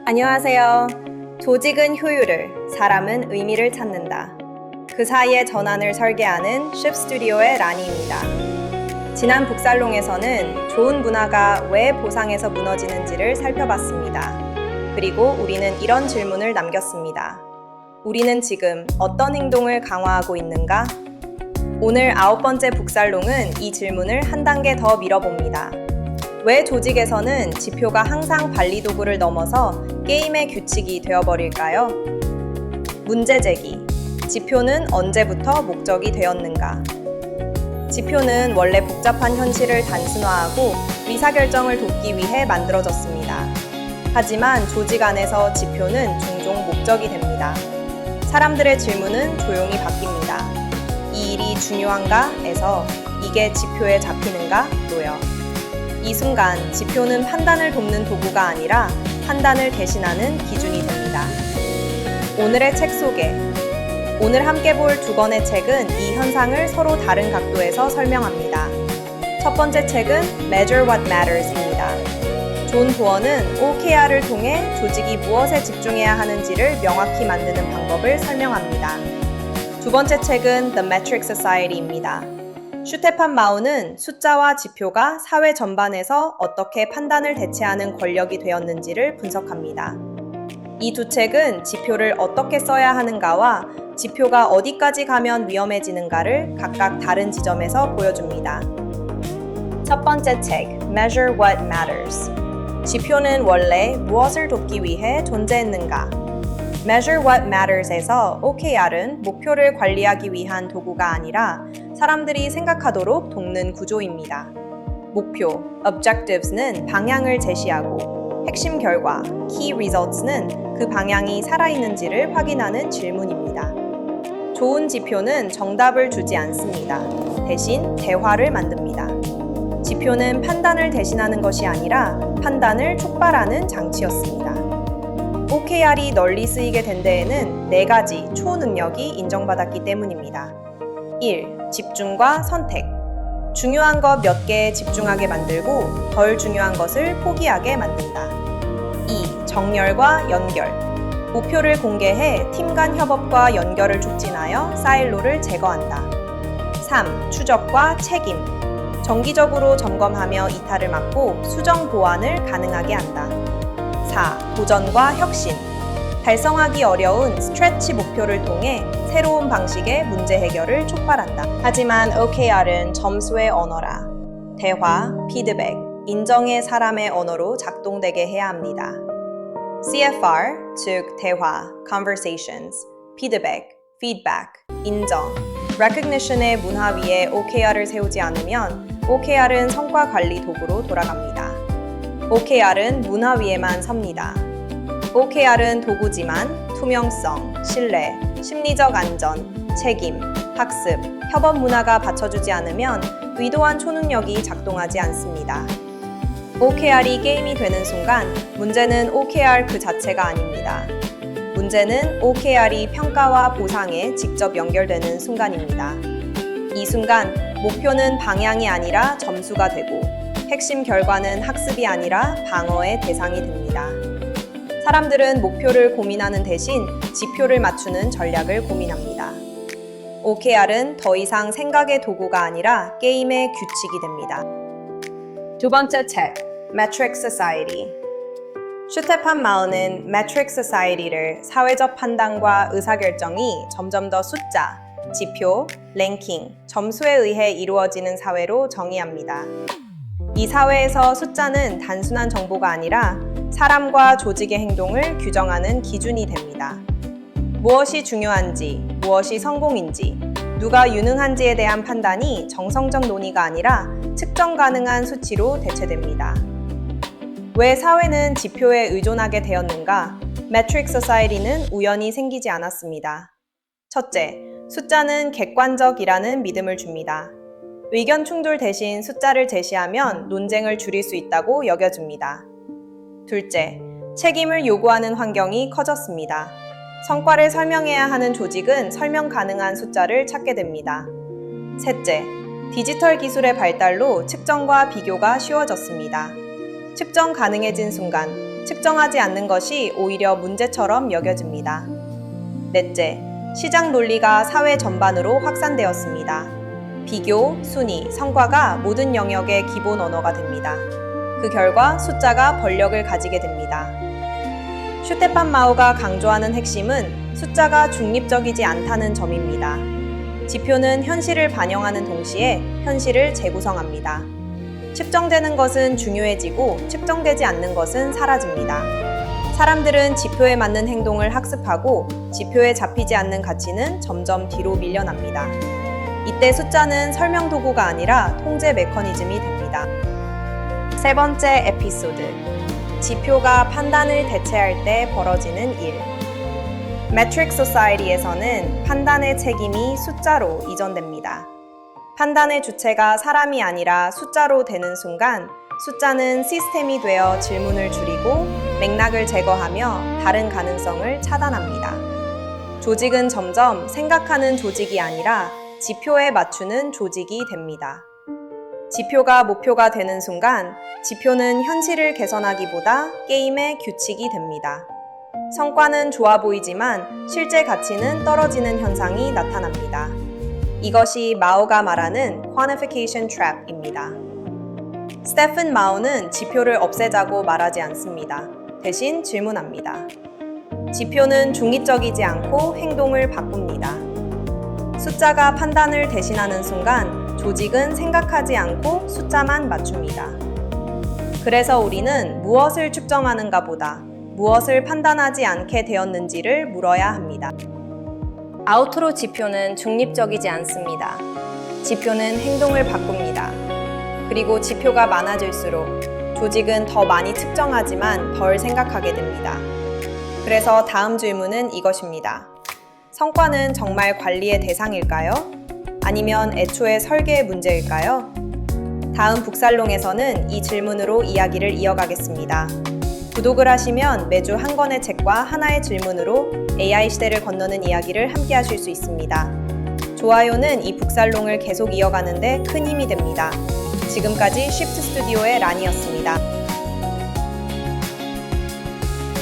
안녕하세요. 조직은 효율을, 사람은 의미를 찾는다. 그 사이의 전환을 설계하는 쉽스튜디오의 라니입니다. 지난 북살롱에서는 좋은 문화가 왜 보상에서 무너지는지를 살펴봤습니다. 그리고 우리는 이런 질문을 남겼습니다. 우리는 지금 어떤 행동을 강화하고 있는가? 오늘 9번째 북살롱은 이 질문을 한 단계 더 밀어봅니다. 왜 조직에서는 지표가 항상 관리 도구를 넘어서 게임의 규칙이 되어버릴까요? 문제 제기. 지표는 언제부터 목적이 되었는가? 지표는 원래 복잡한 현실을 단순화하고 의사결정을 돕기 위해 만들어졌습니다. 하지만 조직 안에서 지표는 종종 목적이 됩니다. 사람들의 질문은 조용히 바뀝니다. 이 일이 중요한가?에서 이게 지표에 잡히는가?로요. 이 순간 지표는 판단을 돕는 도구가 아니라 판단을 대신하는 기준이 됩니다. 오늘의 책 소개. 오늘 함께 볼 2권의 책은 이 현상을 서로 다른 각도에서 설명합니다. 첫 번째 책은 Measure What Matters입니다. 존 도어는 OKR을 통해 조직이 무엇에 집중해야 하는지를 명확히 만드는 방법을 설명합니다. 두 번째 책은 The Metric Society입니다. 슈테판 마우는 숫자와 지표가 사회 전반에서 어떻게 판단을 대체하는 권력이 되었는지를 분석합니다. 이 두 책은 지표를 어떻게 써야 하는가와 지표가 어디까지 가면 위험해지는가를 각각 다른 지점에서 보여줍니다. 첫 번째 책, Measure What Matters. 지표는 원래 무엇을 돕기 위해 존재했는가? Measure What Matters에서 OKR은 목표를 관리하기 위한 도구가 아니라 사람들이 생각하도록 돕는 구조입니다. 목표, Objectives는 방향을 제시하고 핵심 결과, Key Results는 그 방향이 살아있는지를 확인하는 질문입니다. 좋은 지표는 정답을 주지 않습니다. 대신 대화를 만듭니다. 지표는 판단을 대신하는 것이 아니라 판단을 촉발하는 장치였습니다. OKR이 널리 쓰이게 된 데에는 4가지 초능력이 인정받았기 때문입니다. 1. 집중과 선택. 중요한 것 몇 개에 집중하게 만들고 덜 중요한 것을 포기하게 만든다. 2. 정렬과 연결. 목표를 공개해 팀 간 협업과 연결을 촉진하여 사일로를 제거한다. 3. 추적과 책임. 정기적으로 점검하며 이탈을 막고 수정 보완을 가능하게 한다. 4. 도전과 혁신. 달성하기 어려운 스트레치 목표를 통해 새로운 방식의 문제 해결을 촉발한다. 하지만 OKR은 점수의 언어라. 대화, 피드백, 인정의 사람의 언어로 작동되게 해야 합니다. CFR, 즉 대화, conversations, 피드백, feedback, 인정, recognition의 문화 위에 OKR을 세우지 않으면 OKR은 성과 관리 도구로 돌아갑니다. OKR은 문화 위에만 섭니다. OKR은 도구지만 투명성, 신뢰, 심리적 안전, 책임, 학습, 협업 문화가 받쳐주지 않으면 의도한 초능력이 작동하지 않습니다. OKR이 게임이 되는 순간 문제는 OKR 그 자체가 아닙니다. 문제는 OKR이 평가와 보상에 직접 연결되는 순간입니다. 이 순간 목표는 방향이 아니라 점수가 되고 핵심 결과는 학습이 아니라 방어의 대상이 됩니다. 사람들은 목표를 고민하는 대신 지표를 맞추는 전략을 고민합니다. OKR은 더 이상 생각의 도구가 아니라 게임의 규칙이 됩니다. 두 번째 책, Metric Society. 슈테판 마우는 Metric Society를 사회적 판단과 의사결정이 점점 더 숫자, 지표, 랭킹, 점수에 의해 이루어지는 사회로 정의합니다. 이 사회에서 숫자는 단순한 정보가 아니라 사람과 조직의 행동을 규정하는 기준이 됩니다. 무엇이 중요한지, 무엇이 성공인지, 누가 유능한지에 대한 판단이 정성적 논의가 아니라 측정 가능한 수치로 대체됩니다. 왜 사회는 지표에 의존하게 되었는가? Metric Society는 우연히 생기지 않았습니다. 첫째, 숫자는 객관적이라는 믿음을 줍니다. 의견 충돌 대신 숫자를 제시하면 논쟁을 줄일 수 있다고 여겨집니다. 둘째, 책임을 요구하는 환경이 커졌습니다. 성과를 설명해야 하는 조직은 설명 가능한 숫자를 찾게 됩니다. 셋째, 디지털 기술의 발달로 측정과 비교가 쉬워졌습니다. 측정 가능해진 순간 측정하지 않는 것이 오히려 문제처럼 여겨집니다. 넷째, 시장 논리가 사회 전반으로 확산되었습니다. 비교, 순위, 성과가 모든 영역의 기본 언어가 됩니다. 그 결과 숫자가 권력을 가지게 됩니다. 슈테판 마오가 강조하는 핵심은 숫자가 중립적이지 않다는 점입니다. 지표는 현실을 반영하는 동시에 현실을 재구성합니다. 측정되는 것은 중요해지고 측정되지 않는 것은 사라집니다. 사람들은 지표에 맞는 행동을 학습하고 지표에 잡히지 않는 가치는 점점 뒤로 밀려납니다. 이때 숫자는 설명 도구가 아니라 통제 메커니즘이 됩니다. 세 번째 에피소드. 지표가 판단을 대체할 때 벌어지는 일. Metric Society에서는 판단의 책임이 숫자로 이전됩니다. 판단의 주체가 사람이 아니라 숫자로 되는 순간 숫자는 시스템이 되어 질문을 줄이고 맥락을 제거하며 다른 가능성을 차단합니다. 조직은 점점 생각하는 조직이 아니라 지표에 맞추는 조직이 됩니다. 지표가 목표가 되는 순간 지표는 현실을 개선하기보다 게임의 규칙이 됩니다. 성과는 좋아 보이지만 실제 가치는 떨어지는 현상이 나타납니다. 이것이 마오가 말하는 Quantification Trap입니다. 스테픈 마오는 지표를 없애자고 말하지 않습니다. 대신 질문합니다. 지표는 중립적이지 않고 행동을 바꿉니다. 숫자가 판단을 대신하는 순간 조직은 생각하지 않고 숫자만 맞춥니다. 그래서 우리는 무엇을 측정하는가 보다 무엇을 판단하지 않게 되었는지를 물어야 합니다. 아우트로 지표는 중립적이지 않습니다. 지표는 행동을 바꿉니다. 그리고 지표가 많아질수록 조직은 더 많이 측정하지만 덜 생각하게 됩니다. 그래서 다음 질문은 이것입니다. 성과는 정말 관리의 대상일까요? 아니면 애초에 설계의 문제일까요? 다음 북살롱에서는 이 질문으로 이야기를 이어가겠습니다. 구독을 하시면 매주 한 권의 책과 하나의 질문으로 AI 시대를 건너는 이야기를 함께 하실 수 있습니다. 좋아요는 이 북살롱을 계속 이어가는 데 큰 힘이 됩니다. 지금까지 쉬프트 스튜디오의 란이었습니다.